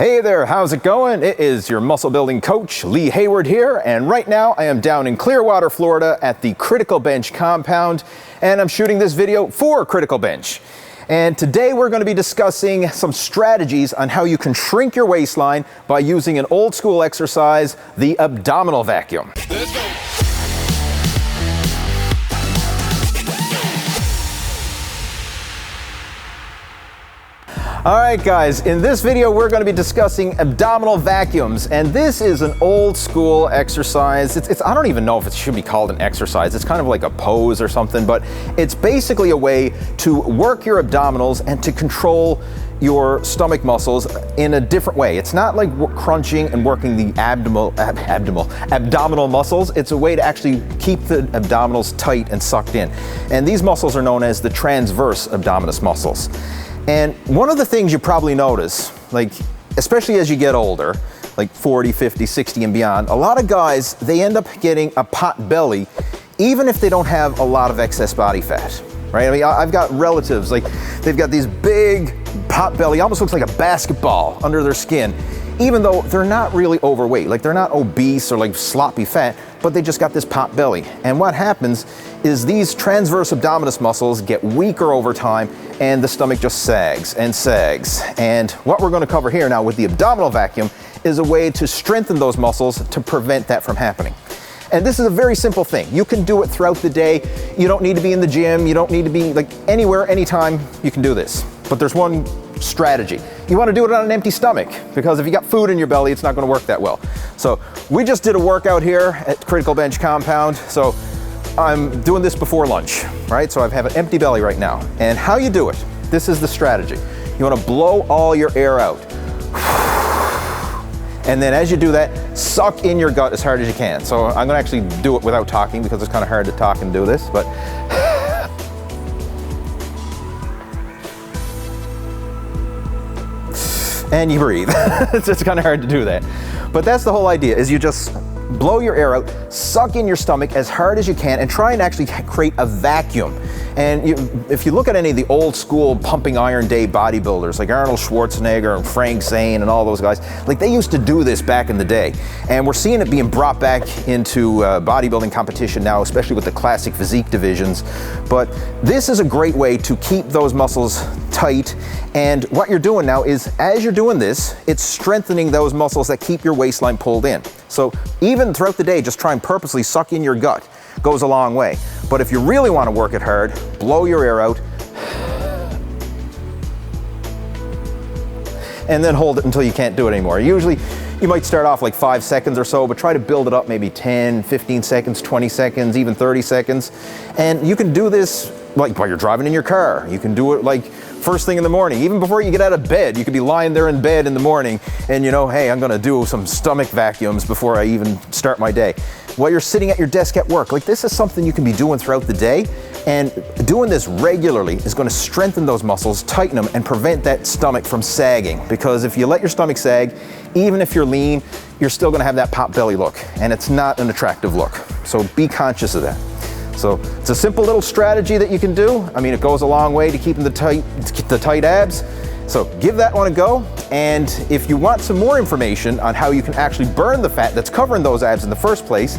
Hey there, how's it going? It is your muscle building coach, Lee Hayward here, and right now I am down in Clearwater, Florida at the Criticalbench compound, and I'm shooting this video for Criticalbench. And today we're going to be discussing some strategies on how you can shrink your waistline by using an old school exercise, the abdominal vacuum. Let's go. All right guys, in this video we're going to be discussing abdominal vacuums, and this is an old school exercise. I don't even know if it should be called an exercise. It's kind of like a pose or something, but it's basically a way to work your abdominals and to control your stomach muscles in a different way. It's not like crunching and working the abdominal muscles. It's a way to actually keep the abdominals tight and sucked in. And these muscles are known as the transverse abdominis muscles. And one of the things you probably notice, like especially as you get older, like 40, 50, 60 and beyond, a lot of guys, they end up getting a pot belly even if they don't have a lot of excess body fat, right? I mean, I've got relatives, like they've got these big pot belly, almost looks like a basketball under their skin, even though they're not really overweight, like they're not obese or like sloppy fat, but they just got this pot belly. And what happens is these transverse abdominis muscles get weaker over time and the stomach just sags and sags. And what we're going to cover here now with the abdominal vacuum is a way to strengthen those muscles to prevent that from happening. And this is a very simple thing. You can do it throughout the day. You don't need to be in the gym. You don't need to be like anywhere, anytime. You can do this. But there's one strategy. You want to do it on an empty stomach, because if you got food in your belly, it's not going to work that well. So we just did a workout here at Criticalbench compound. So I'm doing this before lunch, right? So I have an empty belly right now. And how you do it, this is the strategy. You want to blow all your air out. And then as you do that, suck in your gut as hard as you can. So I'm going to actually do it without talking because it's kind of hard to talk and do this, but and you breathe. It's kind of hard to do that. But that's the whole idea, is you just blow your air out, suck in your stomach as hard as you can, and try and actually create a vacuum. And if you look at any of the old school pumping iron day bodybuilders, like Arnold Schwarzenegger and Frank Zane and all those guys, like they used to do this back in the day. And we're seeing it being brought back into bodybuilding competition now, especially with the classic physique divisions. But this is a great way to keep those muscles tight. And what you're doing now is, as you're doing this, it's strengthening those muscles that keep your waistline pulled in. So even throughout the day, just try and purposely suck in your gut. Goes a long way. But if you really want to work it hard, blow your air out and then hold it until you can't do it anymore. Usually you might start off like 5 seconds or so, but try to build it up maybe 10, 15 seconds, 20 seconds, even 30 seconds. And you can do this like while you're driving in your car. You can do it like first thing in the morning, even before you get out of bed. You could be lying there in bed in the morning and you know, hey, I'm gonna do some stomach vacuums before I even start my day. While you're sitting at your desk at work, like this is something you can be doing throughout the day, and doing this regularly is going to strengthen those muscles, tighten them, and prevent that stomach from sagging. Because if you let your stomach sag, even if you're lean, you're still going to have that pot belly look, and it's not an attractive look. So be conscious of that. So it's a simple little strategy that you can do. I mean, it goes a long way to keeping the tight abs. So give that one a go. And if you want some more information on how you can actually burn the fat that's covering those abs in the first place,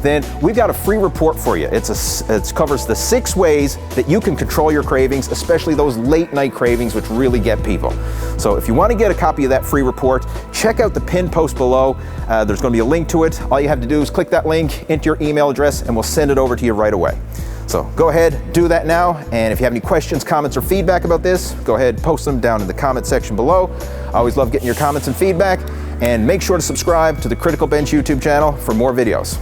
then we've got a free report for you. It covers the 6 ways that you can control your cravings, especially those late night cravings which really get people. So if you want to get a copy of that free report, check out the pinned post below. There's going to be a link to it. All you have to do is click that link into your email address and we'll send it over to you right away. So go ahead, do that now, and if you have any questions, comments, or feedback about this, go ahead, post them down in the comment section below. I always love getting your comments and feedback, and make sure to subscribe to the Criticalbench YouTube channel for more videos.